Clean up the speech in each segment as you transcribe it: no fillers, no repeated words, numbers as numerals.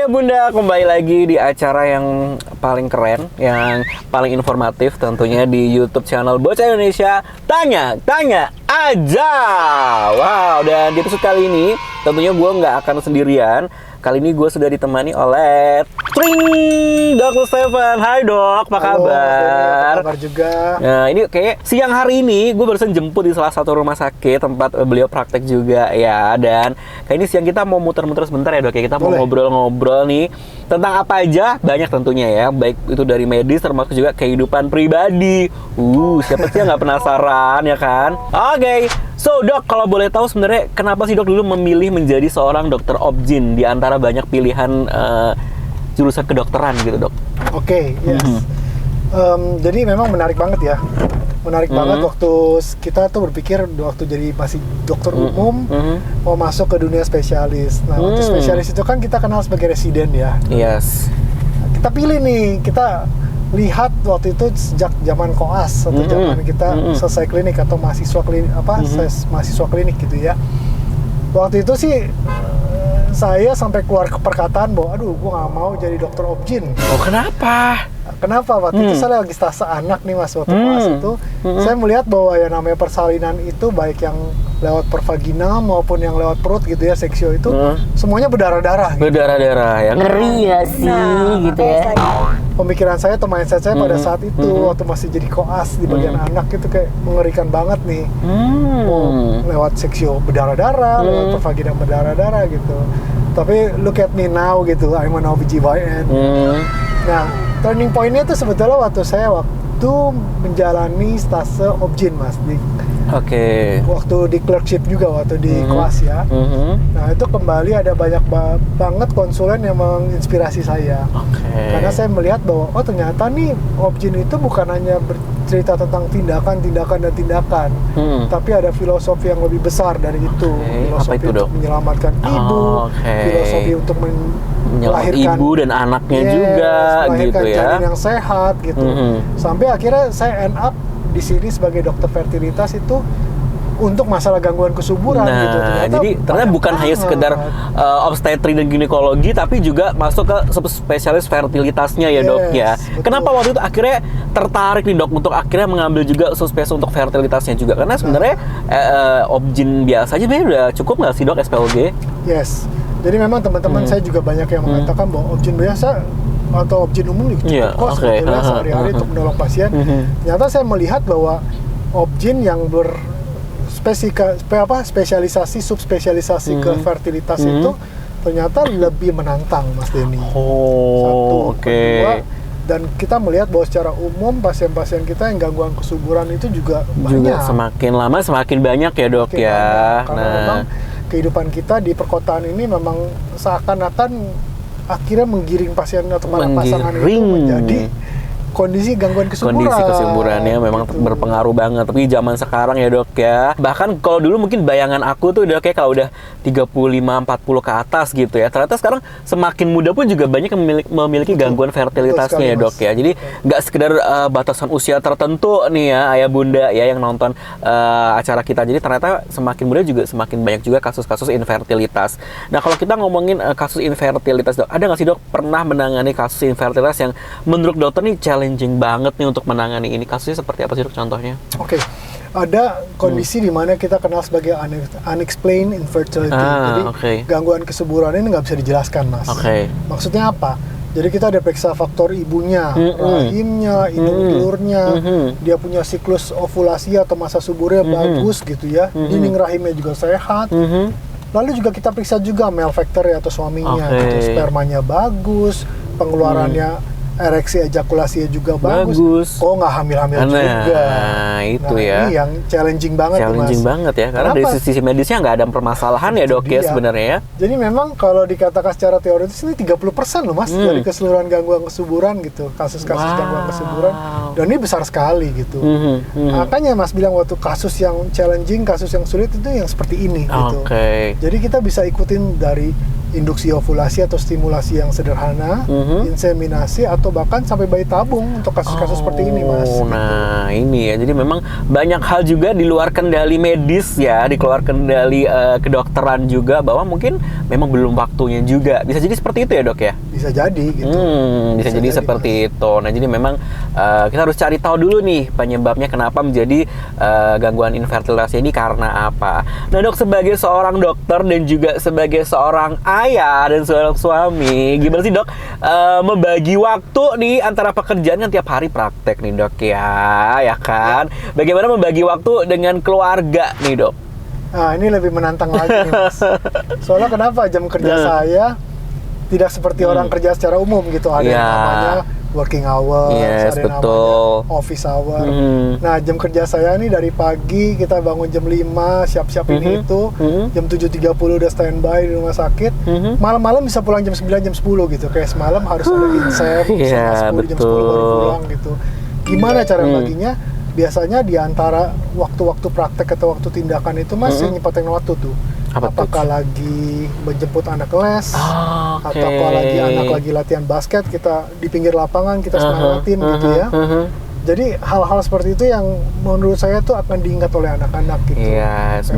Ayah Bunda, kembali lagi di acara yang paling keren, yang paling informatif tentunya di YouTube channel Bocah Indonesia. Tanya aja. Wow, dan di episode kali ini tentunya gue nggak akan sendirian. Kali ini gue sudah ditemani oleh Dr. Stefan. Hai dok, apa kabar? Apa kabar juga? Nah ini kayak siang hari ini gue barusan jemput di salah satu rumah sakit tempat beliau praktek juga ya. Dan kayak ini siang kita mau muter-muter sebentar ya dok ya. Kita mau ngobrol-ngobrol nih tentang apa aja, banyak tentunya ya. Baik itu dari medis termasuk juga kehidupan pribadi. Siapa sih yang nggak penasaran ya kan? Oke. So dok, kalau boleh tahu sebenarnya kenapa sih dok dulu memilih menjadi seorang dokter obgyn di antara banyak pilihan jurusan kedokteran gitu dok? Oke, yes. Jadi memang menarik banget ya. Menarik banget waktu kita tuh berpikir waktu jadi masih dokter umum mau masuk ke dunia spesialis. Nah waktu spesialis itu kan kita kenal sebagai residen ya. Yes. Kita pilih nih, kita lihat waktu itu sejak zaman koas atau zaman kita selesai klinik atau mahasiswa klinik mahasiswa klinik gitu ya. Waktu itu sih saya sampai keluar ke perkataan bahwa aduh gue nggak mau jadi dokter obgyn. Oh kenapa? Kenapa? Waktu itu saya lagi stase anak nih mas, waktu koas itu saya melihat bahwa ya namanya persalinan itu baik yang lewat pervaginal maupun yang lewat perut gitu ya, seksio itu semuanya berdarah-darah gitu. Berdarah-darah ya, ngeri ya sih gitu ya. Pemikiran saya atau mindset saya pada saat itu waktu masih jadi koas di bagian anak itu kayak mengerikan banget nih. Lewat seksio berdarah-darah, lewat pervaginal berdarah-darah gitu. Tapi look at me now gitu, I'm an OBGYN. Nah, turning point-nya itu sebetulnya waktu menjalani stase obgyn mas di waktu di clerkship juga, waktu di koas ya. Nah itu kembali ada banyak banget konsulen yang menginspirasi saya. Karena saya melihat bahwa oh ternyata nih obgyn itu bukan hanya bercerita tentang tindakan, tapi ada filosofi yang lebih besar dari itu. Filosofi untuk menyelamatkan ibu, filosofi untuk melahirkan ibu dan anaknya juga gitu ya, janin yang sehat gitu. Sampai akhirnya saya end up di sini sebagai dokter fertilitas itu untuk masalah gangguan kesuburan gitu. Ternyata bukan hanya sekedar obstetri dan ginekologi, tapi juga masuk ke spesialis fertilitasnya ya dok ya. Betul. Kenapa waktu itu akhirnya tertarik nih dok untuk akhirnya mengambil juga spesialis untuk fertilitasnya juga? Karena sebenarnya obgyn biasa aja sebenarnya udah cukup nggak sih dok SPOG? Yes. Jadi memang teman-teman saya juga banyak yang mengatakan bahwa obgyn biasa atau obgyn umum cukup kok sebetulnya sehari-hari untuk menolong pasien. Ternyata saya melihat bahwa obgyn yang spesialisasi, subspesialisasi ke fertilitas itu ternyata lebih menantang Mas Denny. Satu, kedua, dan kita melihat bahwa secara umum pasien-pasien kita yang gangguan kesuburan itu juga banyak. Semakin lama semakin banyak ya dok ya. Karena memang kehidupan kita di perkotaan ini memang seakan-akan akhirnya menggiring pasien atau para pasangan itu menjadi kondisi gangguan kesuburan. Kondisi kesuburannya memang berpengaruh banget. Tapi zaman sekarang ya dok ya, bahkan kalau dulu mungkin bayangan aku tuh dok ya kalau udah 35-40 ke atas gitu ya, ternyata sekarang semakin muda pun juga banyak yang memiliki gangguan fertilitasnya ya dok ya. Jadi nggak sekedar batasan usia tertentu nih ya ayah bunda ya yang nonton acara kita. Jadi ternyata semakin muda juga semakin banyak juga kasus-kasus infertilitas. Nah kalau kita ngomongin kasus infertilitas dok, ada nggak sih dok pernah menangani kasus infertilitas yang menurut dokter nih challenging banget nih untuk menangani ini? Kasusnya seperti apa sih dok contohnya? Ada kondisi di mana kita kenal sebagai unexplained infertility. Jadi gangguan kesuburan ini nggak bisa dijelaskan mas. Maksudnya apa? Jadi kita ada periksa faktor ibunya, rahimnya, indung-telurnya, dia punya siklus ovulasi atau masa suburnya bagus gitu ya, dinding rahimnya juga sehat. Lalu juga kita periksa juga male factor atau suaminya, gitu, spermanya bagus, pengeluarannya ereksi ejakulasinya juga bagus. Kok nggak hamil-hamil juga? Itu ya. Ini yang challenging banget ya. Karena dari sisi medisnya nggak ada permasalahan ya dok ya sebenarnya. Jadi memang kalau dikatakan secara teoritis ini 30% loh mas dari keseluruhan gangguan kesuburan gitu, kasus-kasus gangguan kesuburan. Dan ini besar sekali gitu. Makanya mas bilang waktu kasus yang challenging, kasus yang sulit itu yang seperti ini gitu. Jadi kita bisa ikutin dari induksi ovulasi atau stimulasi yang sederhana, inseminasi atau atau bahkan sampai bayi tabung untuk kasus-kasus seperti ini, Mas. Nah, ini ya. Jadi memang banyak hal juga di luar kendali medis ya, di luar kendali kedokteran juga, bahwa mungkin memang belum waktunya juga. Bisa jadi seperti itu ya, Dok ya? Bisa jadi gitu. Bisa jadi seperti Mas. itu. Nah, jadi memang kita harus cari tahu dulu nih penyebabnya kenapa menjadi gangguan infertilitas ini karena apa. Nah, Dok, sebagai seorang dokter dan juga sebagai seorang ayah dan seorang suami, gimana sih, Dok, membagi waktu nih antara pekerjaan yang tiap hari praktek nih, Dok, ya kan? Bagaimana membagi waktu dengan keluarga nih, Dok? Nah, ini lebih menantang lagi nih, Mas. Soalnya kenapa jam kerja saya tidak seperti orang kerja secara umum gitu. Ada yang namanya working hour, ada yang namanya office hour. Nah, jam kerja saya ini dari pagi kita bangun jam 5, siap-siap ini itu, jam 7.30 udah standby di rumah sakit. Malam-malam bisa pulang jam 9, jam 10 gitu. Kayak semalam harus ada insen, jam 10 baru pulang gitu. Gimana cara baginya? Biasanya di antara waktu-waktu praktek atau waktu tindakan itu masih nyepatin waktu tuh. Apakah lagi menjemput anak les, atau kalau lagi anak lagi latihan basket, kita di pinggir lapangan kita semangatin gitu ya. Jadi hal-hal seperti itu yang menurut saya tuh akan diingat oleh anak-anak gitu.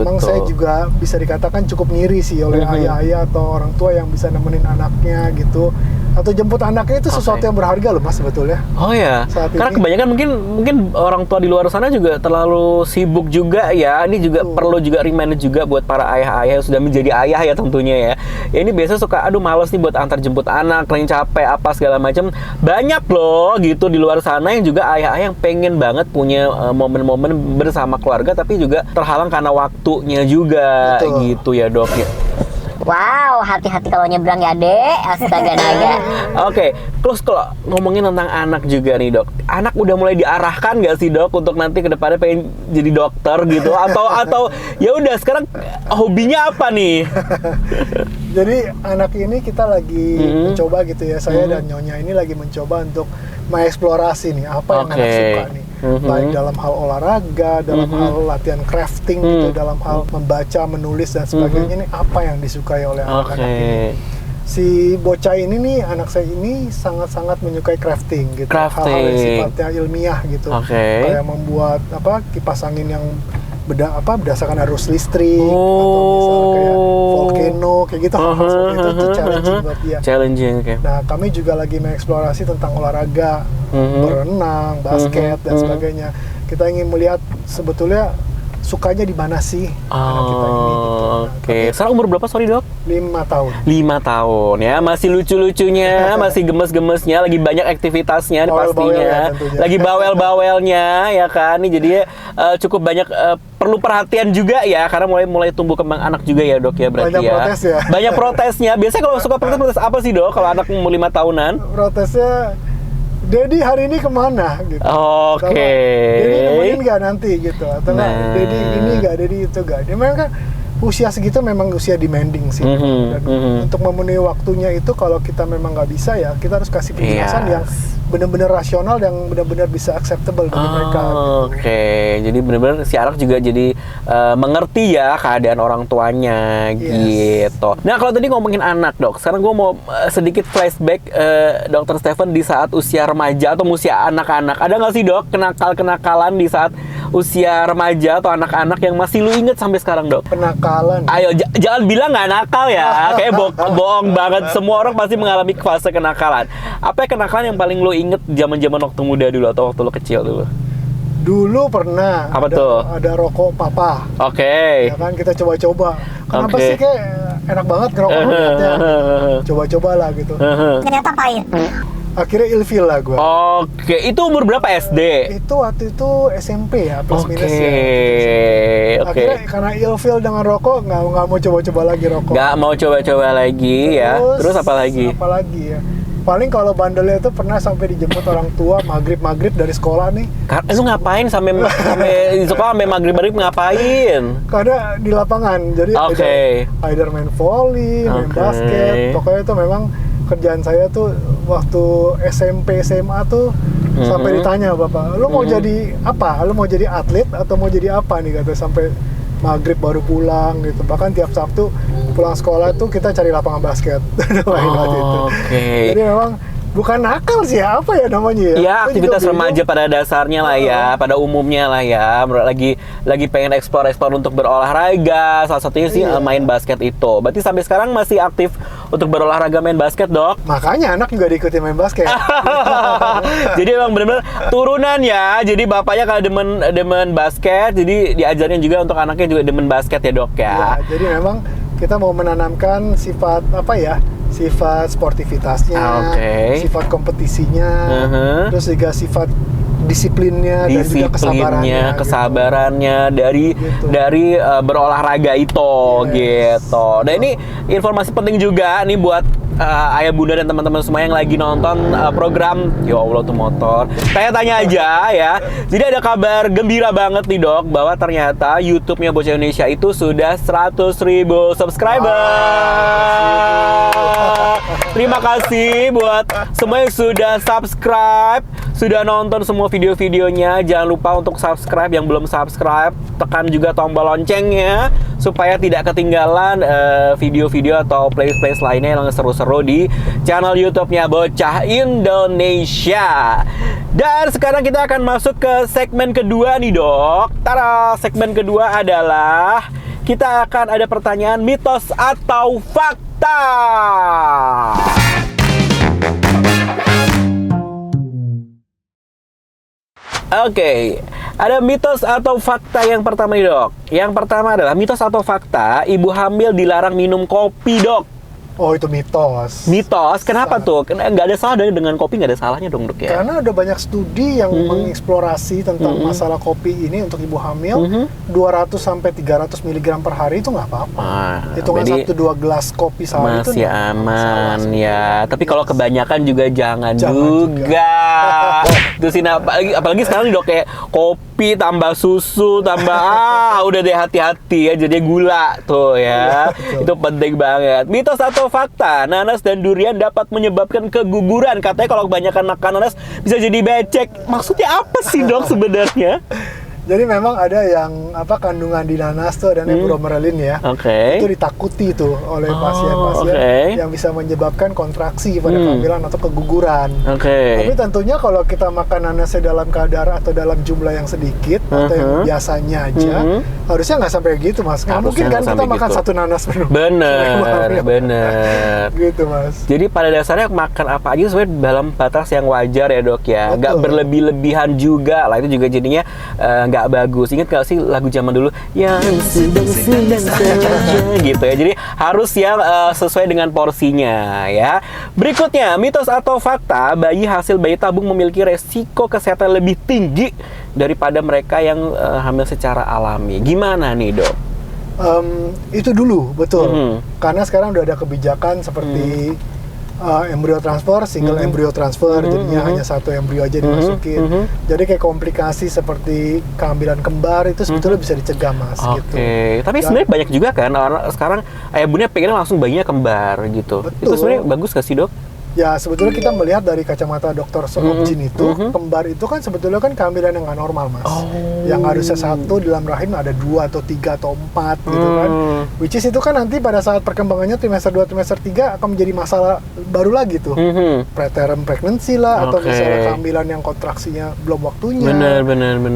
Memang betul. Saya juga bisa dikatakan cukup ngiri sih oleh ayah-ayah atau orang tua yang bisa nemenin anaknya gitu. Atau jemput anaknya itu sesuatu yang berharga loh, Mas, sebetulnya. Oh ya, karena kebanyakan mungkin orang tua di luar sana juga terlalu sibuk juga ya. Ini juga perlu juga reminder juga buat para ayah-ayah yang sudah menjadi ayah ya tentunya ya. Ya ini biasa suka aduh males nih buat antar jemput anak, paling capek apa segala macam. Banyak loh gitu di luar sana yang juga ayah-ayah yang pengen banget punya momen-momen bersama keluarga tapi juga terhalang karena waktunya juga. Betul. Gitu ya, Dok ya. Wow, hati-hati kalau nyebrang ya, Dek. Astaga naga. Oke, terus kalau ngomongin tentang anak juga nih, Dok. Anak udah mulai diarahkan nggak sih, Dok, untuk nanti ke depannya pengen jadi dokter gitu atau ya udah sekarang hobinya apa nih? Jadi anak ini kita lagi mencoba gitu ya. Saya dan Nyonya ini lagi mencoba untuk mengeksplorasi nih apa yang anak suka nih. Baik dalam hal olahraga, dalam hal latihan crafting gitu, dalam hal membaca, menulis dan sebagainya nih apa yang disukai oleh anak-anak ini. Si bocah ini nih, anak saya ini sangat-sangat menyukai crafting gitu. Hal-hal yang sifatnya ilmiah gitu. Kayak membuat kipas angin yang berdasarkan arus listrik atau misalnya kayak volcano kayak gitu, seperti itu challenging buat dia. Nah, kami juga lagi mengeksplorasi tentang olahraga, berenang, basket dan sebagainya. Kita ingin melihat sebetulnya sukanya di mana sih anak kita ini gitu. Sekarang umur berapa, sorry, Dok? 5 tahun. 5 tahun ya, masih lucu-lucunya, masih gemes-gemesnya, lagi banyak aktivitasnya pastinya. Ya, lagi bawel-bawelnya ya kan. Ini jadinya cukup banyak perlu perhatian juga ya, karena mulai tumbuh kembang anak juga ya, Dok ya, berarti banyak protes ya. Banyak protesnya. Biasanya kalau suka protes apa sih, Dok, kalau anak umur 5 tahunan? Protesnya Dedi hari ini kemana gitu. Dedi nemenin nggak nanti gitu, atau Dedi ini nggak, Dedi itu nggak. Dia memang kan usia segitu memang usia demanding sih. Dan untuk memenuhi waktunya itu kalau kita memang nggak bisa ya kita harus kasih penjelasan yang benar-benar rasional, yang benar-benar bisa acceptable bagi mereka. Gitu. Jadi benar-benar si anak juga jadi mengerti ya keadaan orang tuanya gitu. Nah, kalau tadi ngomongin anak, Dok, sekarang gue mau sedikit flashback Dr. Stephen di saat usia remaja atau usia anak-anak. Ada nggak sih, Dok, kenakalan di saat usia remaja atau anak-anak yang masih lu inget sampai sekarang, Dok? Kenakalan. Ayo, jangan bilang nggak nakal ya. Kayak bohong banget. Semua orang pasti mengalami fase kenakalan. Apa kenakalan yang paling lu inget zaman-zaman waktu muda dulu atau waktu lu kecil dulu? Dulu pernah. Apa tuh? Ada rokok papa. Ya kan kita coba-coba. Kenapa sih kayak enak banget ngerokok ternyata. Coba-cobalah gitu. Ternyata pahit. Akhirnya ilfil lah gue. Itu umur berapa SD? Itu waktu itu SMP ya, plus minus ya. Akhirnya karena ilfil dengan rokok, nggak mau coba-coba lagi rokok. Nggak mau coba-coba lagi ya. Terus apa lagi? Ya. Paling kalau bandelnya itu pernah sampai dijemput orang tua maghrib dari sekolah nih. Lu ngapain sampai di sekolah sampai maghrib ngapain? Karena di lapangan, jadi either main volley, main basket. Pokoknya itu memang kerjaan saya tuh waktu SMP SMA tuh sampai ditanya bapak, lu mau jadi apa? Lu mau jadi atlet atau mau jadi apa nih, kata, sampai maghrib baru pulang gitu. Bahkan tiap Sabtu pulang sekolah tuh kita cari lapangan basket. Jadi memang bukan nakal sih, apa ya namanya ya? Ya, Saya aktivitas juga remaja bingung. pada dasarnya lah ya, pada umumnya lah ya. Lagi pengen explore untuk berolahraga. Salah satunya sih Iya. main basket itu. Berarti sampai sekarang masih aktif untuk berolahraga main basket, Dok? Makanya anak juga diikuti main basket. Jadi emang benar-benar turunan ya. Jadi bapaknya kalau demen basket, jadi diajarin juga untuk anaknya juga demen basket ya, Dok Ya, ya. jadi memang kita mau menanamkan sifat apa ya? Sifat sportivitasnya, sifat kompetisinya, terus juga sifat disiplinnya dan juga kesabarannya, kesabarannya Gitu. dari berolahraga itu gitu. Dan ini informasi penting juga nih buat ayah bunda dan teman-teman semua yang lagi nonton program. Ya Allah tuh motor. Tanya-tanya aja ya. Jadi ada kabar gembira banget nih, Dok, bahwa ternyata YouTube-nya Bocah Indonesia itu sudah 100.000 subscriber. Terima kasih buat semua yang sudah subscribe, sudah nonton semua video-videonya. Jangan lupa untuk subscribe, yang belum subscribe, tekan juga tombol loncengnya supaya tidak ketinggalan video-video atau playlist lainnya yang seru-seru di channel YouTube-nya Bocah Indonesia. Dan sekarang kita akan masuk ke segmen kedua nih, Dok. Tara, segmen kedua adalah kita akan ada pertanyaan mitos atau fakta. Oke, ada mitos atau fakta yang pertama nih, Dok. Yang pertama adalah mitos atau fakta, ibu hamil dilarang minum kopi, Dok. Oh, itu mitos. Mitos, kenapa tuh? Karena nggak ada salah dengan kopi, nggak ada salahnya dong, Dok ya? Karena ada banyak studi yang mengeksplorasi tentang masalah kopi ini untuk ibu hamil, 200 sampai 300 mg per hari itu nggak apa-apa. Hitungan jadi 1-2 gelas kopi sehari itu masih nggak aman masalah ya. Tapi kalau kebanyakan juga jangan juga. Itu sih, apalagi sekarang nih, Dok, kayak kopi tambah susu tambah udah deh, hati-hati ya, jadi gula tuh ya. Itu penting banget. Mitos atau fakta, nanas dan durian dapat menyebabkan keguguran. Katanya kalau kebanyakan makan nanas bisa jadi becek. Maksudnya apa sih, Dok, sebenarnya? Jadi memang ada yang kandungan di nanas tuh ada bromerelin ya. Oke. Itu ditakuti tuh oleh pasien-pasien yang bisa menyebabkan kontraksi pada kehamilan atau keguguran. Tapi tentunya kalau kita makan nanasnya dalam kadar atau dalam jumlah yang sedikit atau yang biasanya aja, harusnya nggak sampai gitu, Mas. Nggak mungkin kan kita makan satu nanas penuh. Bener. Gitu, Mas. Jadi pada dasarnya makan apa aja sebenarnya dalam batas yang wajar ya, Dok ya. Nggak berlebih-lebihan juga lah, itu juga jadinya nggak bagus. Ingat gak sih lagu zaman dulu yang sedang saja gitu ya. Jadi harus yang sesuai dengan porsinya ya. Berikutnya, mitos atau fakta, bayi hasil bayi tabung memiliki resiko kesehatan lebih tinggi daripada mereka yang hamil secara alami. Gimana nih, Dok? Itu dulu, betul. Karena sekarang udah ada kebijakan seperti embrio transfer, single embrio transfer, jadinya hanya satu embrio aja dimasukin. Jadi kayak komplikasi seperti kehamilan kembar itu sebetulnya bisa dicegah, Mas. Gitu. Tapi sebenarnya banyak juga kan orang sekarang ayah bunda pengen langsung bayinya kembar gitu. Betul. Itu sebenarnya bagus gak sih, Dok? Ya, sebetulnya kita melihat dari kacamata dokter Seopjin itu, kembar itu kan sebetulnya kan kehamilan yang nggak normal, Mas. Yang harusnya satu dalam rahim ada 2 atau 3 atau 4 gitu kan. Which is itu kan nanti pada saat perkembangannya trimester 2, trimester 3 akan menjadi masalah baru lagi tuh. Preterm pregnancy lah, atau misalnya kehamilan yang kontraksinya belum waktunya. Bener.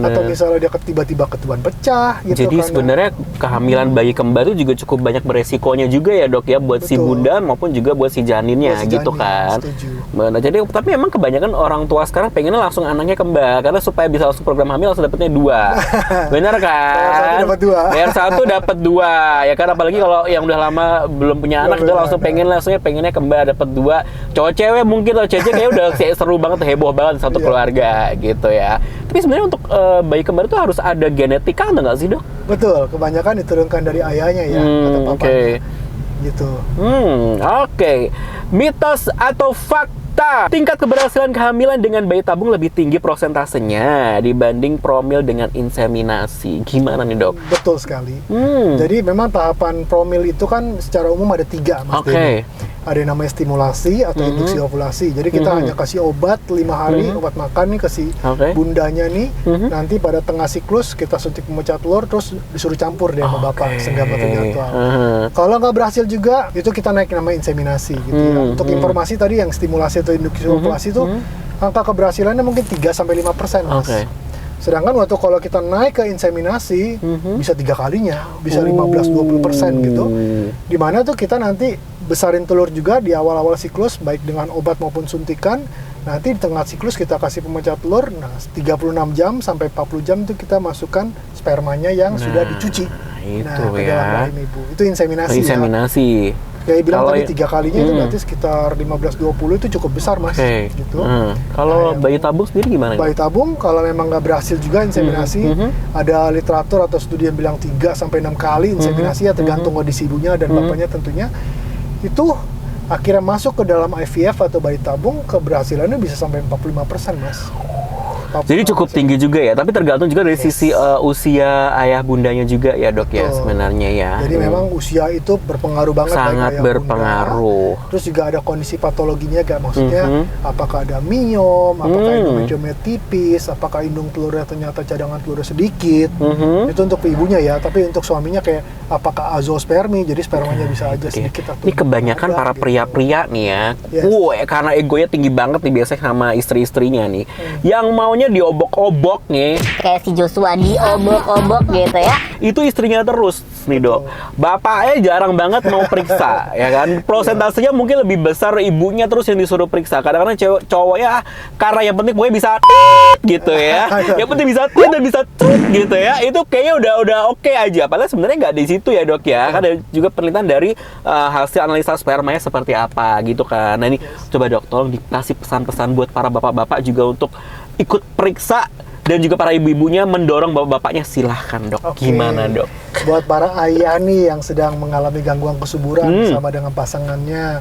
Atau misalnya dia tiba-tiba ketuban pecah gitu. Jadi kan. sebenarnya kehamilan bayi kembar itu juga cukup banyak beresikonya juga ya, Dok ya, buat si bunda maupun juga buat si janinnya Buat si gitu janin, kan. setuju. Benar. Jadi tapi memang kebanyakan orang tua sekarang pengennya langsung anaknya kembar karena supaya bisa langsung program hamil langsung dapetnya 2. Benar kan? Bayar 1 dapat 2. Ya kan, apalagi kalau yang udah lama belum punya anak itu langsung pengennya kembar dapat 2. Cowok cewek mungkin, atau cewek kayak udah seru banget, heboh banget satu keluarga gitu ya. Tapi sebenarnya untuk bayi kembar itu harus ada genetika nggak sih, Dok? Betul, kebanyakan diturunkan dari ayahnya ya atau papanya. Gitu. Oke. Mitos atau fakta, tingkat keberhasilan kehamilan dengan bayi tabung lebih tinggi prosentasenya dibanding promil dengan inseminasi. Gimana nih, Dok? Betul sekali. Jadi memang tahapan promil itu kan secara umum ada 3, Mas. ada yang namanya stimulasi atau induksi ovulasi. Jadi kita hanya kasih obat 5 hari, obat makan nih kasih bundanya nih. Nanti pada tengah siklus kita suntik pemecah telur, terus disuruh campur deh sama bapak sehingga batu jadwal. Kalau nggak berhasil juga, itu kita naik namanya inseminasi gitu ya. Untuk informasi tadi yang stimulasi atau induksi ovulasi itu angka keberhasilannya mungkin 3-5% Mas. Sedangkan waktu kalau kita naik ke inseminasi bisa 3 kalinya, bisa 15-20% gitu. Dimana tuh kita nanti besarin telur juga di awal-awal siklus baik dengan obat maupun suntikan. Nanti di tengah siklus kita kasih pemecah telur. Nah, 36 jam sampai 40 jam itu kita masukkan spermanya yang sudah dicuci. Itu ke dalam rahim ibu. Itu inseminasi. Inseminasi. Ya, bilang tadi 3 kalinya itu berarti sekitar 15-20 itu cukup besar Mas. Gitu. Kalau bayi tabung sendiri gimana? Bayi tabung kalau memang nggak berhasil juga inseminasi, ada literatur atau studi yang bilang 3-6 kali inseminasi ya tergantung kondisi ibunya dan bapaknya tentunya. Itu akhirnya masuk ke dalam IVF atau bayi tabung, keberhasilannya bisa sampai 45% Mas. Jadi cukup tinggi juga ya, tapi tergantung juga dari sisi usia ayah bundanya juga ya dok ya sebenarnya ya. Jadi memang usia itu berpengaruh banget. Sangat berpengaruh. Bunda. Terus juga ada kondisi patologinya gak, maksudnya apakah ada miom, apakah endometriumnya tipis, apakah indung telurnya ternyata cadangan telurnya sedikit. Itu untuk ibunya ya, tapi untuk suaminya kayak apakah azoospermi, jadi spermanya bisa aja sedikit atau ini kebanyakan para pria-pria nih ya. Karena egonya tinggi banget nih biasanya sama istri-istrinya nih. Yang maunya diobok-obok nih. Kayak si Joshua diobok-obok gitu ya. Itu istrinya terus nih dok. Bapaknya jarang banget mau periksa ya kan. Prosentasenya mungkin lebih besar ibunya terus yang disuruh periksa. Kadang-kadang cowoknya karena yang penting pokoknya bisa gitu ya. Yang penting bisa dan bisa gitu ya. Itu kayaknya udah oke aja. Padahal sebenarnya nggak di situ ya dok ya. Kan ada juga penelitian dari hasil analisa spermanya seperti apa gitu kan. Nah ini coba dok tolong dikasih pesan-pesan buat para bapak-bapak juga untuk ikut periksa dan juga para ibu-ibunya mendorong bapak-bapaknya, silahkan dok. Gimana dok? Buat para ayah nih yang sedang mengalami gangguan kesuburan bersama dengan pasangannya,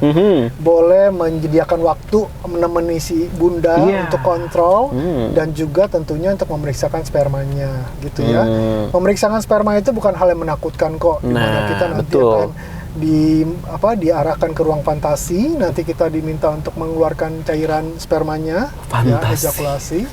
boleh menyediakan waktu menemani si bunda untuk kontrol dan juga tentunya untuk memeriksakan spermanya gitu ya. Memeriksakan sperma itu bukan hal yang menakutkan kok. Dimana kita nanti akan diarahkan ke ruang fantasi, nanti kita diminta untuk mengeluarkan cairan spermanya, ya, ejakulasi.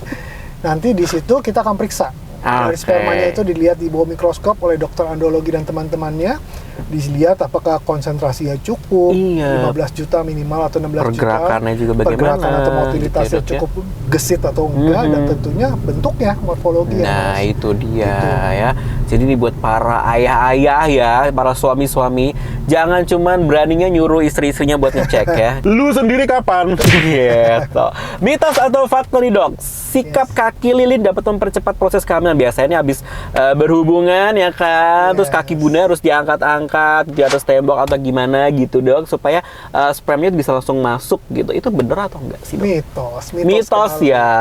Nanti di situ kita akan periksa. Dari spermanya itu dilihat di bawah mikroskop oleh dokter andrologi dan teman-temannya. Dilihat apakah konsentrasinya cukup, 15 juta minimal atau 16 pergerakannya juta. juga bagaimana, pergerakan atau motilitasnya gitu, cukup gesit atau enggak, dan tentunya bentuknya, morfologi. Nah itu dia ya. Jadi ini buat para ayah-ayah ya, para suami-suami, jangan cuman beraninya nyuruh istri-istrinya buat ngecek ya. Lu sendiri kapan? Gitu. Mitos atau fakta nih dok? Sikap kaki lilin dapat mempercepat proses kehamilan. Biasanya habis berhubungan ya kan, terus kaki bunda harus diangkat-angkat di atas tembok atau gimana gitu dok, supaya spermnya bisa langsung masuk gitu. Itu bener atau enggak sih dok? Mitos ya.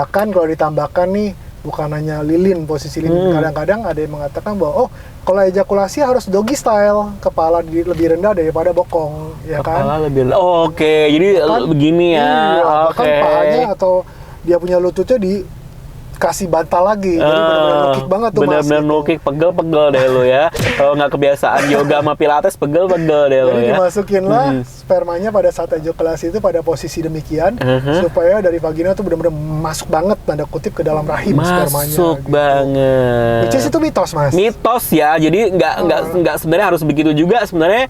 Bahkan kalau ditambahkan nih, bukan hanya lilin, posisi lilin, kadang-kadang ada yang mengatakan bahwa kalau ejakulasi harus doggy style, kepala lebih rendah daripada bokong, ya kan? Kepala lebih rendah. Oke, jadi begini ya. Bahkan pahanya atau dia punya lututnya dikasih bantal lagi, jadi benar-benar nukik banget tuh mas. Benar-benar nukik, pegel-pegel deh lo ya. Kalau nggak kebiasaan yoga sama pilates, pegel-pegel deh lo ya. Jadi dimasukin lah spermanya pada saat ejakulasi itu pada posisi demikian, supaya dari vagina tuh benar-benar masuk banget, tanda kutip, ke dalam rahim spermanya. Masuk banget. Which is itu mitos mas. Mitos ya, jadi nggak sebenarnya harus begitu juga. Sebenarnya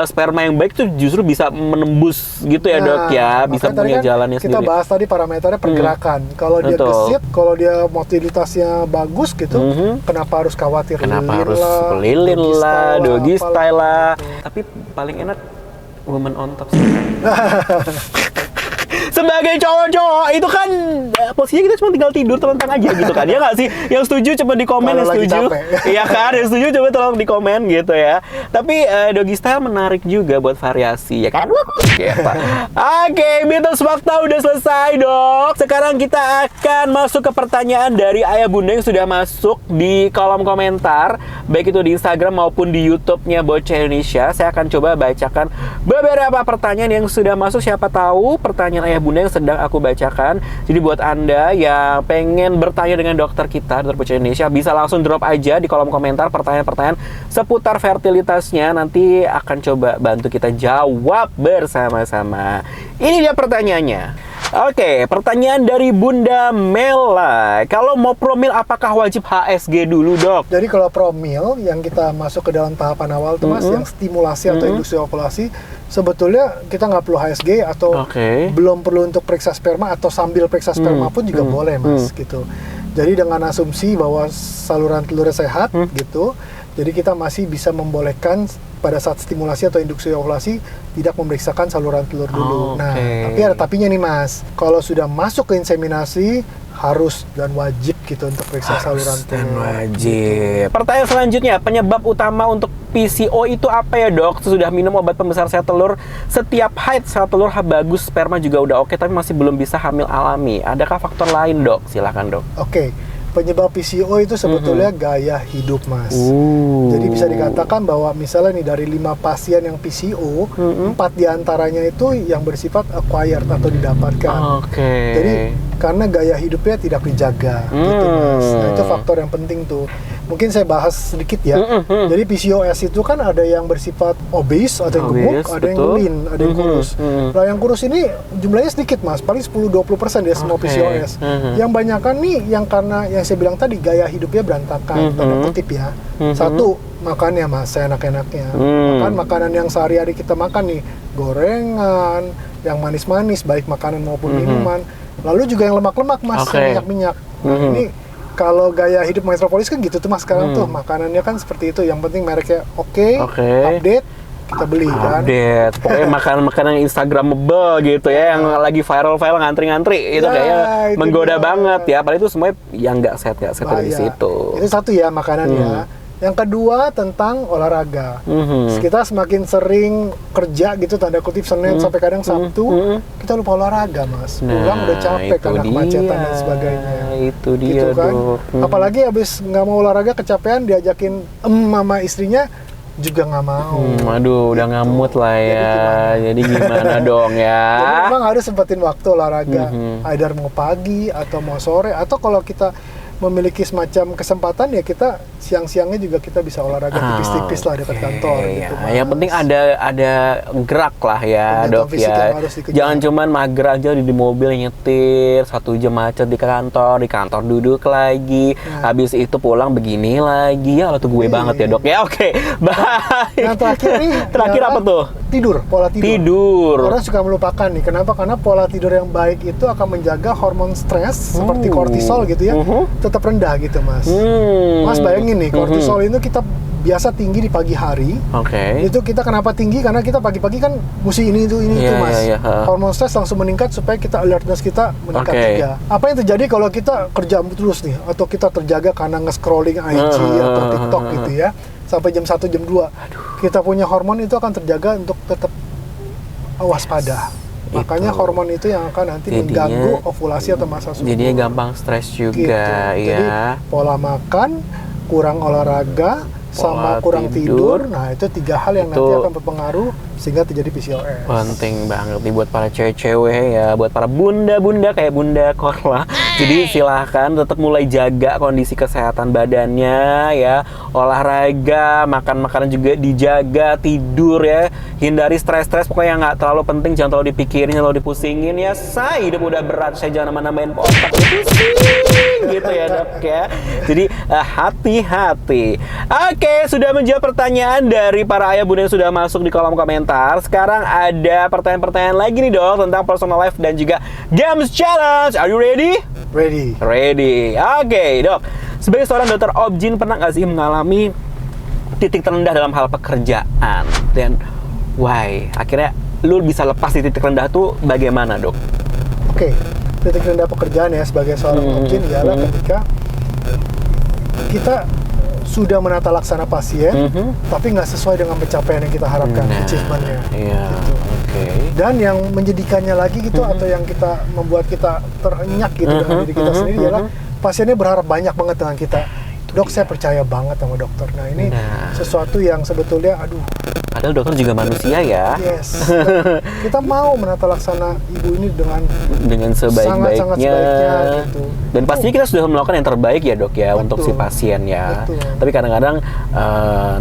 sperma yang baik tuh justru bisa menembus gitu ya dok ya, bisa punya jalannya sendiri. Kita bahas tadi parameternya pergerakan. Kalau dia gesit, kalau dia motilitasnya bagus gitu, kenapa harus khawatir? Kenapa harus lilin lah, doggy style lah. Tapi paling enak woman on top sih. Sebagai cowok-cowok itu kan posisinya kita cuma tinggal tidur telentang aja gitu kan, ya nggak sih? Yang setuju coba di komen, yang setuju iya kan, yang setuju coba tolong di komen gitu ya. Tapi doggy style menarik juga buat variasi ya kan. Oke, mitos fakta udah selesai dok. Sekarang kita akan masuk ke pertanyaan dari ayah bunda yang sudah masuk di kolom komentar, baik itu di Instagram maupun di YouTube-nya Bocah Indonesia. Saya akan coba bacakan beberapa pertanyaan yang sudah masuk. Siapa tahu pertanyaan ayah bunda bunda yang sedang aku bacakan. Jadi buat Anda yang pengen bertanya dengan dokter kita, Dokter Pucuk Indonesia, bisa langsung drop aja di kolom komentar pertanyaan-pertanyaan seputar fertilitasnya. Nanti akan coba bantu kita jawab bersama-sama. Ini dia pertanyaannya. Oke, pertanyaan dari Bunda Mela. Kalau mau promil, apakah wajib HSG dulu, Dok? Jadi kalau promil yang kita masuk ke dalam tahapan awal tuh Mas, yang stimulasi atau induksi ovulasi, sebetulnya kita nggak perlu HSG atau belum perlu untuk periksa sperma atau sambil periksa sperma pun juga boleh, Mas, gitu. Jadi dengan asumsi bahwa saluran telurnya sehat, gitu. Jadi kita masih bisa membolehkan pada saat stimulasi atau induksi ovulasi tidak memeriksakan saluran telur dulu. Nah, tapi ada tapinya nih Mas. Kalau sudah masuk ke inseminasi harus dan wajib gitu untuk periksa saluran telur. Dan wajib. Pertanyaan selanjutnya, penyebab utama untuk PCO itu apa ya, Dok? Sudah minum obat pembesar sel telur, setiap haid sel telur bagus, sperma juga udah oke, tapi masih belum bisa hamil alami. Adakah faktor lain, Dok? Silakan, Dok. Oke. Penyebab PCO itu sebetulnya gaya hidup, Mas. Jadi bisa dikatakan bahwa misalnya nih dari 5 pasien yang PCO, 4 diantaranya itu yang bersifat acquired atau didapatkan. Jadi karena gaya hidupnya tidak dijaga, gitu Mas. Nah itu faktor yang penting tuh. Mungkin saya bahas sedikit ya. Jadi PCOS itu kan ada yang bersifat obese, ada yang gemuk, ada yang lean, ada yang kurus. Nah yang kurus ini jumlahnya sedikit Mas, paling 10-20% dia semua PCOS. Yang banyakan nih yang karena yang saya bilang tadi gaya hidupnya berantakan, tanda kutip ya. Satu, makannya Mas, seenak-enaknya. Makan makanan yang sehari-hari kita makan nih, gorengan, yang manis-manis, baik makanan maupun minuman. Lalu juga yang lemak-lemak Mas, minyak-minyak. Nah ini kalau gaya hidup metropolis kan gitu tuh Mas sekarang tuh, makanannya kan seperti itu. Yang penting mereknya update, kita beli kan. Pokoknya makanan-makanan Instagramable gitu ya, yang lagi viral ngantri-ngantri itu kayaknya menggoda banget ya. Padahal itu semuanya yang nggak sehat dari situ. Itu satu ya makanannya. Yang kedua tentang olahraga. Kita semakin sering kerja gitu, tanda kutip Senin sampai kadang Sabtu, kita lupa olahraga Mas. Pulang udah capek karena kemacetan dan sebagainya. Itu dia gitu kan. Apalagi habis nggak mau olahraga, kecapean, diajakin sama istrinya juga nggak mau. Aduh, udah ngamut lah ya. Jadi gimana dong ya? Jadi memang harus sempetin waktu olahraga. Either mau pagi atau mau sore, atau kalau kita memiliki semacam kesempatan ya kita siang-siangnya juga kita bisa olahraga tipis-tipis lah dekat kantor gitu. Yang penting ada gerak lah ya, Dok ya. Jangan cuman mager aja di mobil nyetir 1 jam macet di kantor duduk lagi. Habis itu pulang begini lagi. Ya tuh gue banget ya, Dok. Ya oke. Baik. Yang terakhir nih terakhir apa tuh? Pola tidur. Orang suka melupakan nih. Kenapa? Karena pola tidur yang baik itu akan menjaga hormon stres seperti kortisol gitu ya. Tetap rendah gitu Mas. Mas bayangin nih, kortisol itu kita biasa tinggi di pagi hari. Itu kita kenapa tinggi? Karena kita pagi-pagi kan mesti ini itu Mas. Hormon stres langsung meningkat supaya kita alertness kita meningkat juga. Apa yang terjadi kalau kita kerja terus nih, atau kita terjaga karena nge-scrolling IG atau TikTok gitu ya, sampai jam 1, jam 2. Kita punya hormon itu akan terjaga untuk tetap waspada. Makanya hormon itu yang akan nanti mengganggu ovulasi atau masa subur. Jadinya gampang stres juga gitu. Jadi pola makan, kurang olahraga, sama kurang tidur. Nah itu 3 hal yang nanti akan berpengaruh sehingga terjadi PCOS. Penting banget nih buat para cewek-cewek ya, buat para bunda-bunda kayak Bunda Korla. Jadi silahkan tetap mulai jaga kondisi kesehatan badannya ya, olahraga, makan makanan juga dijaga, tidur ya, hindari stres-stres pokoknya nggak terlalu penting, jangan terlalu dipikirin, jangan terlalu dipusingin ya. Saya hidup udah berat, saya jangan nambah-nambahin otak pusing gitu ya, Dok ya. Jadi hati-hati. Oke, sudah menjawab pertanyaan dari para ayah bunda yang sudah masuk di kolom komentar. Sekarang ada pertanyaan-pertanyaan lagi nih, Dok, tentang personal life dan juga games challenge. Are you ready? Ready. Oke, Dok. Sebagai seorang dokter obgyn, pernah nggak sih mengalami titik terendah dalam hal pekerjaan? Dan why? Akhirnya lu bisa lepas di titik rendah tuh bagaimana, Dok? Oke, titik rendah pekerjaan ya sebagai seorang obgyn ialah ketika kita sudah menata laksana pasien, tapi nggak sesuai dengan pencapaian yang kita harapkan, achievementnya. Gitu. Dan yang menjadikannya lagi gitu, atau yang membuat kita terenyak gitu dengan diri kita sendiri adalah pasiennya berharap banyak banget dengan kita. Dok, saya percaya banget sama dokter. Nah ini sesuatu yang sebetulnya, Padahal dokter juga manusia ya. Yes. Kita mau menata laksana ibu ini dengan sebaik-baiknya. sangat sebaiknya gitu. Dan pastinya kita sudah melakukan yang terbaik ya dok ya. Betul. Untuk si pasien ya. Betul. Tapi kadang-kadang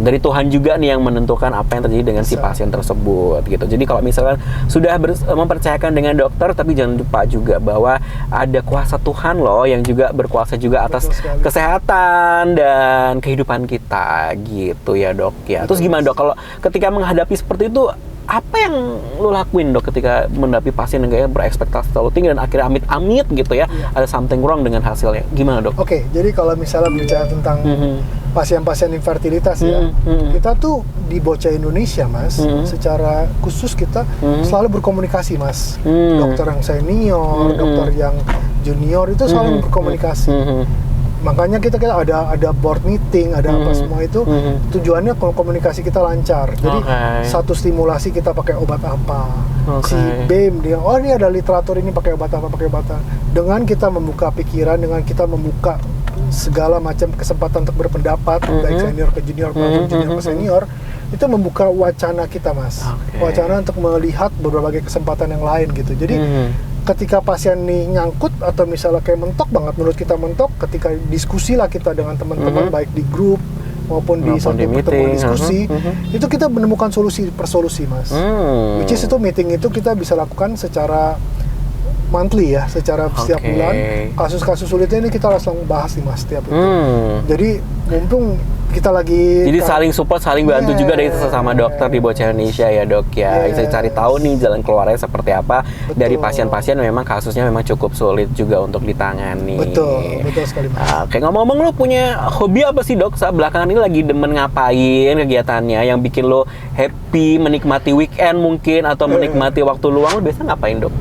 dari Tuhan juga nih yang menentukan apa yang terjadi dengan si pasien tersebut gitu. Jadi kalau misalkan sudah mempercayakan dengan dokter, tapi jangan lupa juga bahwa ada kuasa Tuhan loh yang juga berkuasa juga atas kesehatan dan kehidupan kita gitu ya dok ya. Terus gimana dok kalau ketika menghadapi seperti itu, apa yang lo lakuin dok ketika menghadapi pasien yang kayak berekspektasi terlalu tinggi dan akhirnya amit-amit gitu ya, ada something wrong dengan hasilnya, gimana dok? Oke, jadi kalau misalnya bicara tentang pasien-pasien infertilitas ya, kita tuh di Bocah Indonesia mas, secara khusus kita selalu berkomunikasi mas, dokter yang senior, dokter yang junior itu selalu berkomunikasi. Makanya kita ada board meeting, ada apa semua itu tujuannya kalau komunikasi kita lancar. Jadi satu stimulasi kita pakai obat apa, si BEM dia, oh ini ada literatur ini pakai obat apa, dengan kita membuka pikiran, dengan kita membuka segala macam kesempatan untuk berpendapat, baik senior ke junior maupun junior ke senior, itu membuka wacana kita mas, wacana untuk melihat berbagai kesempatan yang lain gitu. Jadi ketika pasien nih nyangkut atau misalnya kayak mentok banget, menurut kita mentok, ketika diskusi lah kita dengan teman-teman baik di grup maupun di satu pertemuan diskusi, itu kita menemukan solusi per solusi mas. Which is itu meeting itu kita bisa lakukan secara monthly ya, secara setiap bulan. Kasus-kasus sulitnya ini kita langsung bahas nih mas setiap itu. Jadi mumpung kita lagi saling support, saling bantu juga dari sesama dokter di Bocah Indonesia ya dok ya. Bisa cari tahu nih jalan keluarnya seperti apa dari pasien-pasien memang kasusnya memang cukup sulit juga untuk ditangani. Betul sekali mas. Oke, ngomong-ngomong lu punya hobi apa sih dok? Saat belakangan ini lagi demen ngapain kegiatannya yang bikin lo happy, menikmati weekend mungkin atau menikmati waktu luang, lo biasa ngapain dok?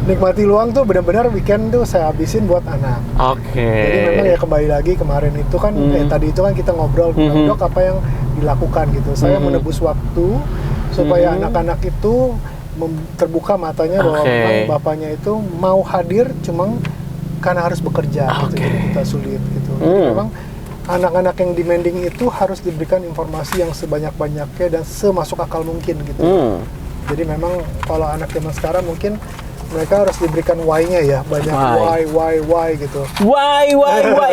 Nikmati luang tuh benar-benar weekend tuh saya habisin buat anak. Jadi memang ya kembali lagi kemarin itu kan tadi itu kan kita ngobrol dok apa yang dilakukan gitu. Saya menebus waktu supaya anak-anak itu terbuka matanya bahwa memang bapaknya itu mau hadir cuma karena harus bekerja gitu. Jadi kita sulit gitu. Jadi memang anak-anak yang demanding itu harus diberikan informasi yang sebanyak-banyaknya dan semasuk akal mungkin gitu. Jadi memang kalau anak zaman sekarang mungkin mereka harus diberikan why-nya ya, banyak why gitu. Why?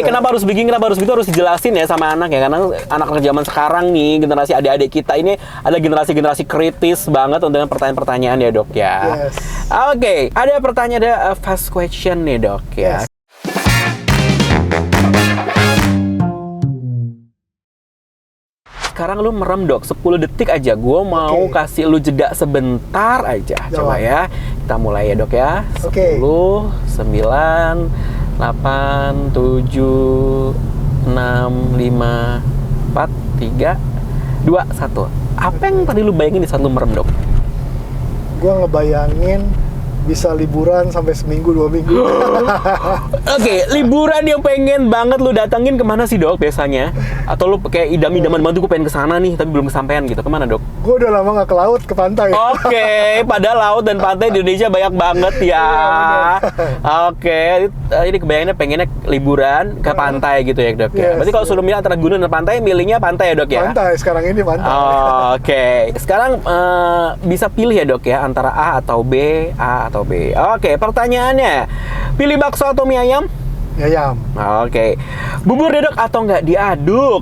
Kenapa harus bikin, kenapa harus gitu, harus dijelasin ya sama anak ya. Karena anak zaman sekarang nih, generasi adik-adik kita ini ada generasi-generasi kritis banget dengan pertanyaan-pertanyaan ya dok ya. Yes. Oke, ada pertanyaan, ada fast question nih dok ya. Yes. Sekarang lu merem dok, 10 detik aja. Gue mau kasih lu jeda sebentar aja. Coba ya, kita mulai ya dok ya. 10, 9, 8, 7, 6, 5, 4, 3, 2, 1. Apa yang tadi lu bayangin di saat lu merem dok? Gue ngebayangin bisa liburan sampai seminggu 2 minggu. Oke, liburan yang pengen banget lu datengin kemana sih dok biasanya? Atau lu kayak idam-idaman banget, gue pengen kesana nih tapi belum kesampaian gitu, kemana dok? Gue udah lama nggak ke laut, ke pantai. Oke, padahal laut dan pantai di Indonesia banyak banget ya. Oke, ini kebayangannya pengennya liburan ke pantai gitu ya dok ya. Berarti kalau suruh milih antara gunung dan pantai, milihnya pantai ya dok ya? Pantai, sekarang ini pantai. Oke, sekarang bisa pilih ya dok ya antara A atau B, Oke, pertanyaannya, pilih bakso atau mie ayam? Mie ayam. Oke, bubur didok atau nggak diaduk?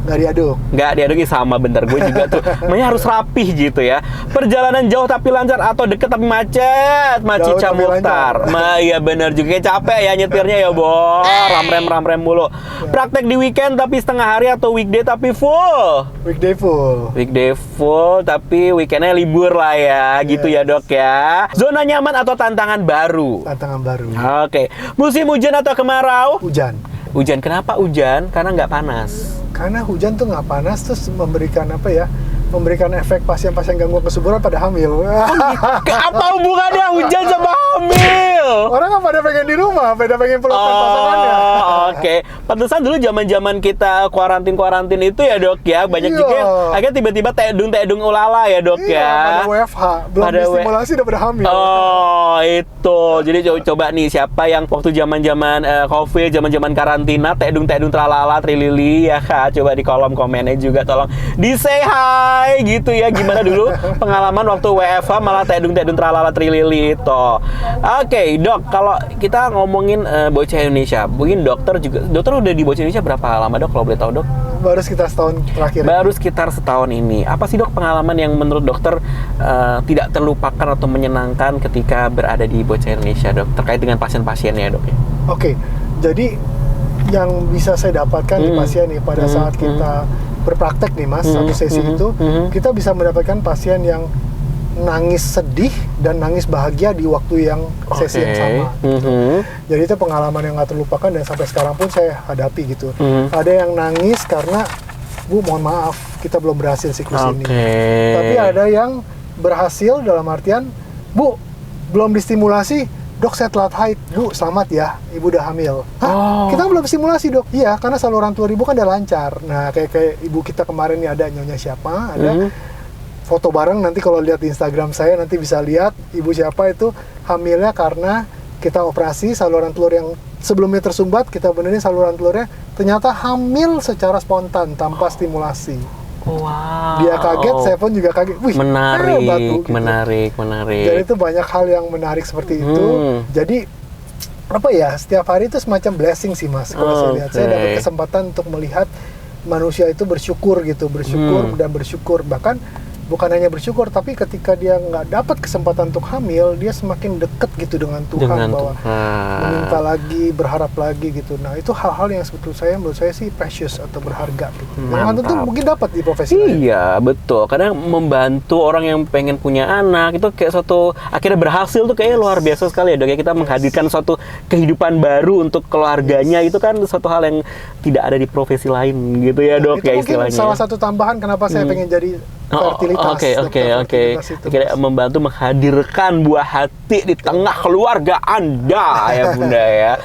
Nggak diaduk, sama bentar gue juga tuh. Makanya harus rapih gitu ya. Perjalanan jauh tapi lancar atau deket tapi macet? Macica Mukhtar. Iya bener juga, capek ya nyetirnya ya Bo. Ramrem mulu. Praktek di weekend tapi setengah hari atau weekday tapi full? Weekday full tapi weekendnya libur lah ya. Gitu ya dok ya. Zona nyaman atau tantangan baru? Tantangan baru. Oke. Musim hujan atau kemarau? Hujan. Kenapa hujan? Karena nggak panas. Karena hujan tuh nggak panas, terus memberikan memberikan efek pasien-pasien gangguan kesuburan pada hamil. Apa hubungannya hujan sama hamil? hamil. Orang nggak pada pengen di rumah, pada pengen pelukan pasangannya. Oke. Pantesan dulu zaman kita kuarantin itu ya dok ya, banyak Iya. juga yang akhirnya tiba-tiba tedung ulala ya dok Iya, ya. pada WFH, belum Pada distimulasi udah pada hamil. Oh itu, jadi coba nih siapa yang waktu zaman COVID, zaman karantina tedung tralala trilili ya kak, coba di kolom komennya juga tolong di say hi gitu ya, gimana dulu pengalaman waktu WFH malah tedung tralala trilili itu. Oke dok, kalau kita ngomongin bocah Indonesia, mungkin dokter udah di bocah Indonesia berapa lama dok kalau boleh tahu dok? Baru sekitar setahun terakhir. Baru sekitar setahun ini. Apa sih dok pengalaman yang menurut dokter tidak terlupakan atau menyenangkan ketika berada di bocah Indonesia dok, terkait dengan pasien-pasiennya dok ya? Oke, jadi yang bisa saya dapatkan di pasien nih pada saat kita berpraktek nih mas, satu sesi itu kita bisa mendapatkan pasien yang nangis sedih dan nangis bahagia di waktu yang sesi yang sama. Gitu. Jadi itu pengalaman yang nggak terlupakan dan sampai sekarang pun saya hadapi gitu. Ada yang nangis karena Bu mohon maaf kita belum berhasil siklus ini. Tapi ada yang berhasil dalam artian Bu belum distimulasi, dok saya telat haid. Bu selamat ya, ibu udah hamil. Hah? Kita belum stimulasi dok. Iya karena saluran telur ibu kan udah lancar. Nah kayak ibu kita kemarin nih ada nyonya siapa, ada foto bareng, nanti kalau lihat di Instagram saya nanti bisa lihat ibu siapa itu hamilnya karena kita operasi saluran telur yang sebelumnya tersumbat, kita benerin saluran telurnya, ternyata hamil secara spontan tanpa stimulasi. Wow. Dia kaget, saya pun juga kaget. Wih, hebat, gitu. menarik. Jadi itu banyak hal yang menarik seperti itu. Jadi apa ya, setiap hari itu semacam blessing sih mas. Kalau saya lihat, saya dapat kesempatan untuk melihat manusia itu bersyukur gitu, bersyukur. Bahkan bukan hanya bersyukur, tapi ketika dia nggak dapat kesempatan untuk hamil, dia semakin dekat gitu dengan Tuhan, meminta lagi, berharap lagi gitu. Nah itu hal-hal yang menurut saya sih precious atau berharga gitu. Yang tentu mungkin dapat di profesi lain. Iya betul, kadang membantu orang yang pengen punya anak itu kayak suatu akhirnya berhasil tuh kayaknya luar biasa sekali ya dok ya. Kita menghadirkan suatu kehidupan baru untuk keluarganya, itu kan suatu hal yang tidak ada di profesi lain gitu ya dok ya istilahnya. Itu mungkin salah satu tambahan kenapa saya pengen jadi fertilitas. Oke. Kira membantu menghadirkan buah hati di tengah keluarga Anda ya Bunda ya.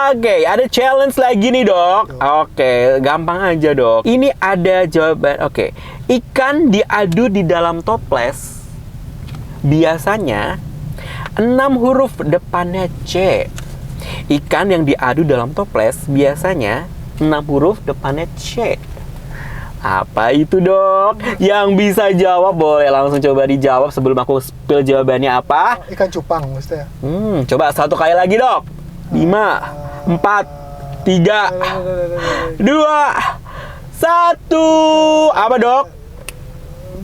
Oke, ada challenge lagi nih dok. Oke, gampang aja dok. Ini ada jawaban. Oke, ikan diadu di dalam toples biasanya 6 huruf depannya C. Ikan yang diadu dalam toples biasanya 6 huruf depannya C. Apa itu dok? Yang bisa jawab boleh langsung coba dijawab sebelum aku spill jawabannya apa? Ikan cupang maksudnya. Coba satu kali lagi dok. 5, 4, 3, 2, 1. Apa dok?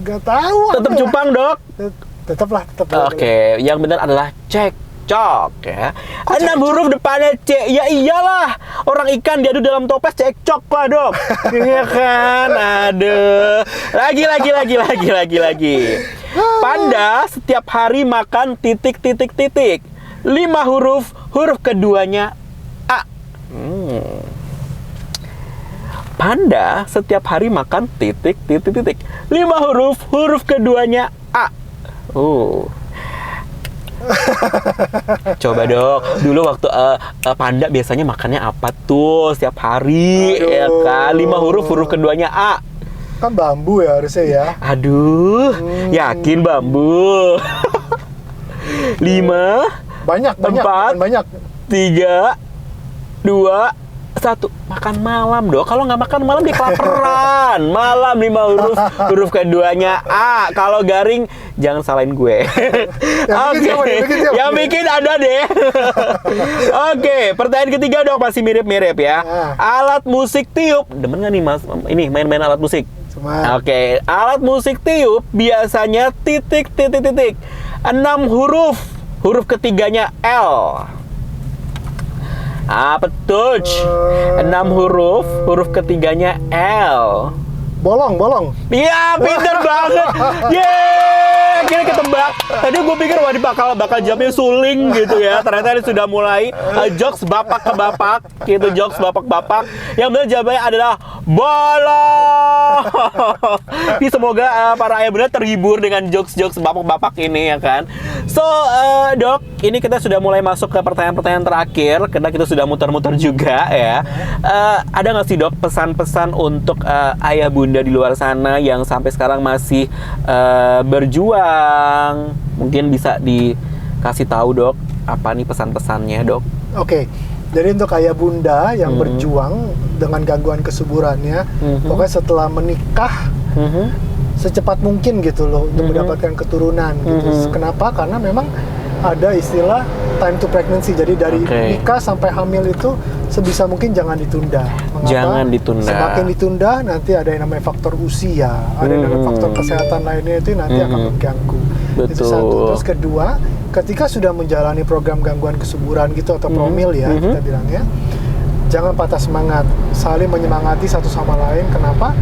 Gak tahu. Tetap cupang dok? Tetap. Oke, yang benar adalah cek. Cok ya. 6 huruf depannya C. Ya iyalah. Orang ikan diadu dalam toples cekcok lah dok. Iya kan. Aduh. Lagi. Panda setiap hari makan titik. 5 huruf keduanya A. Panda setiap hari makan titik. 5 huruf keduanya A. Coba dok, dulu waktu panda biasanya makannya apa tuh setiap hari? Ya kan, 5 huruf keduanya A. Kan bambu ya harusnya ya. Aduh, yakin bambu. 5, banyak, 3, 2, 1. Makan malam dok. Kalau nggak makan malam dia kelaparan. Malam 5 huruf keduanya A. Kalau garing jangan salahin gue. Yang bikin ada deh. Oke, pertanyaan ketiga dok, masih mirip-mirip ya. Alat musik tiup. Demen nggak nih mas? Ini main-main alat musik. Oke, alat musik tiup biasanya titik. 6 huruf ketiganya L. Apa tuh? 6 huruf ketiganya L. Bolong. Iya, pinter banget. Yeay! akhirnya ketebak. Tadi gue pikir wah bakal jawabnya suling gitu ya. Ternyata ini sudah mulai jokes bapak ke bapak gitu, jokes bapak-bapak. Yang benar jawabannya adalah bolong. Jadi semoga para ayah bunda terhibur dengan jokes-jokes bapak-bapak ini ya kan. So dok, ini kita sudah mulai masuk ke pertanyaan-pertanyaan terakhir karena kita sudah muter-muter juga ya. Ada nggak sih dok pesan-pesan untuk ayah bunda di luar sana yang sampai sekarang masih berjuang? Mungkin bisa dikasih tahu dok, apa nih pesan-pesannya dok? Oke, jadi untuk ayah bunda yang berjuang dengan gangguan kesuburannya, pokoknya setelah menikah secepat mungkin gitu loh untuk mendapatkan keturunan gitu. Kenapa? Karena memang ada istilah time to pregnancy. Jadi dari nikah sampai hamil itu sebisa mungkin jangan ditunda. Mengapa? Jangan ditunda. Semakin ditunda nanti ada yang namanya faktor usia, ada yang namanya faktor kesehatan lainnya itu nanti akan mengganggu. Betul. Itu satu. Terus kedua, ketika sudah menjalani program gangguan kesuburan gitu atau promil ya kita bilangnya, jangan patah semangat, saling menyemangati satu sama lain. Kenapa?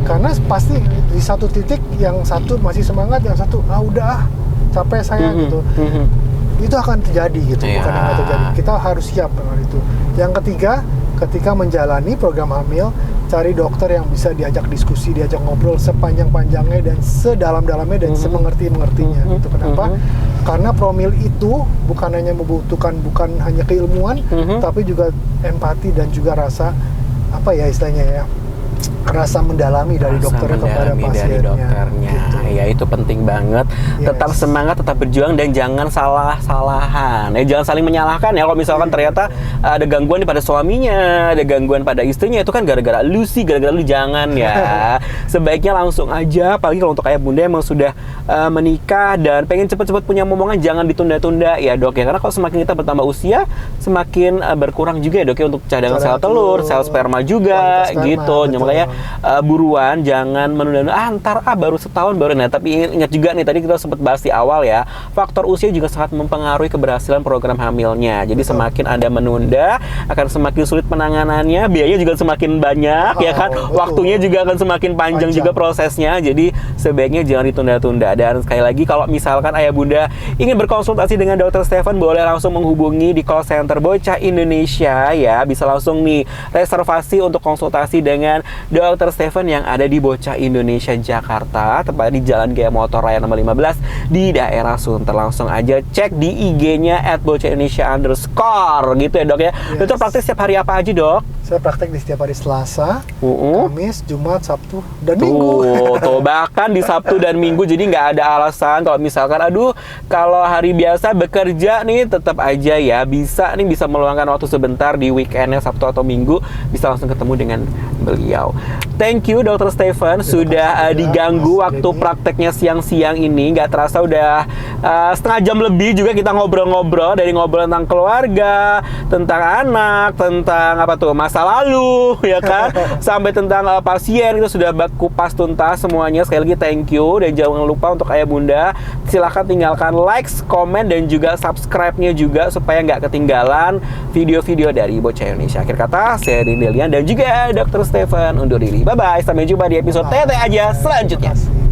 Karena pasti di satu titik yang satu masih semangat, yang satu udah capek saya gitu. Itu akan terjadi gitu, bukan yang terjadi. Kita harus siap dengan itu. Yang ketiga, ketika menjalani program hamil, cari dokter yang bisa diajak diskusi, diajak ngobrol sepanjang-panjangnya dan sedalam-dalamnya dan semengerti-mengertinya. Gitu. Kenapa? Karena promil itu bukan hanya membutuhkan bukan hanya keilmuan, tapi juga empati dan juga rasa apa ya istilahnya ya, rasa mendalami dari dokter kepada pasiennya. Dari dokternya. Gitu. Ya itu penting banget. Tetap semangat, tetap berjuang dan jangan salah-salahan. Jangan saling menyalahkan ya. Kalau misalkan ternyata ada gangguan pada suaminya, ada gangguan pada istrinya, itu kan gara-gara lu sih, gara-gara lu, jangan ya. Sebaiknya langsung aja. Apalagi kalau untuk ayah bunda emang sudah menikah dan pengen cepet-cepet punya momongan, jangan ditunda-tunda ya dok ya. Karena kalau semakin kita bertambah usia, semakin berkurang juga ya dok ya untuk cadangan sel telur, sel sperma juga gitu. Makanya buruan, jangan menunda-nunda. Ntar baru setahun baru. Nah, tapi ingat juga nih tadi kita sempat bahas di awal ya, faktor usia juga sangat mempengaruhi keberhasilan program hamilnya. Jadi semakin Anda menunda, akan semakin sulit penanganannya, biayanya juga semakin banyak ya kan. Waktunya juga akan semakin panjang juga prosesnya. Jadi sebaiknya jangan ditunda-tunda. Dan sekali lagi kalau misalkan ayah bunda ingin berkonsultasi dengan Dr. Stephen, boleh langsung menghubungi di call center Bocah Indonesia ya. Bisa langsung nih reservasi untuk konsultasi dengan Dr. Stephen yang ada di Bocah Indonesia Jakarta, tepatnya di Jalan Gaya Motor Raya nomor 15 di daerah Sunter. Langsung aja cek di IG-nya @bocahindonesia_ gitu ya dok ya. Dokter praktek setiap hari apa aja dok? Saya praktek di setiap hari Selasa, Kamis, Jumat, Sabtu, dan Minggu. Tuh bahkan di Sabtu dan Minggu, jadi nggak ada alasan kalau misalkan kalau hari biasa bekerja nih, tetap aja ya bisa meluangkan waktu sebentar di weekendnya Sabtu atau Minggu, bisa langsung ketemu dengan beliau. Thank you Dr. Stephen sudah diganggu waktu prakteknya siang-siang ini. Nggak terasa udah setengah jam lebih juga kita ngobrol-ngobrol, dari ngobrol tentang keluarga, tentang anak, tentang masa lalu ya kan, sampai tentang pasien. Itu sudah kupas tuntas semuanya. Sekali lagi thank you, dan jangan lupa untuk ayah bunda silahkan tinggalkan likes, komen, dan juga subscribe-nya juga supaya nggak ketinggalan video-video dari Bocah Indonesia. Akhir kata, saya Delian dan juga Dr. Stephen undur diri. Bye-bye, sampai jumpa di episode Tete Aja selanjutnya.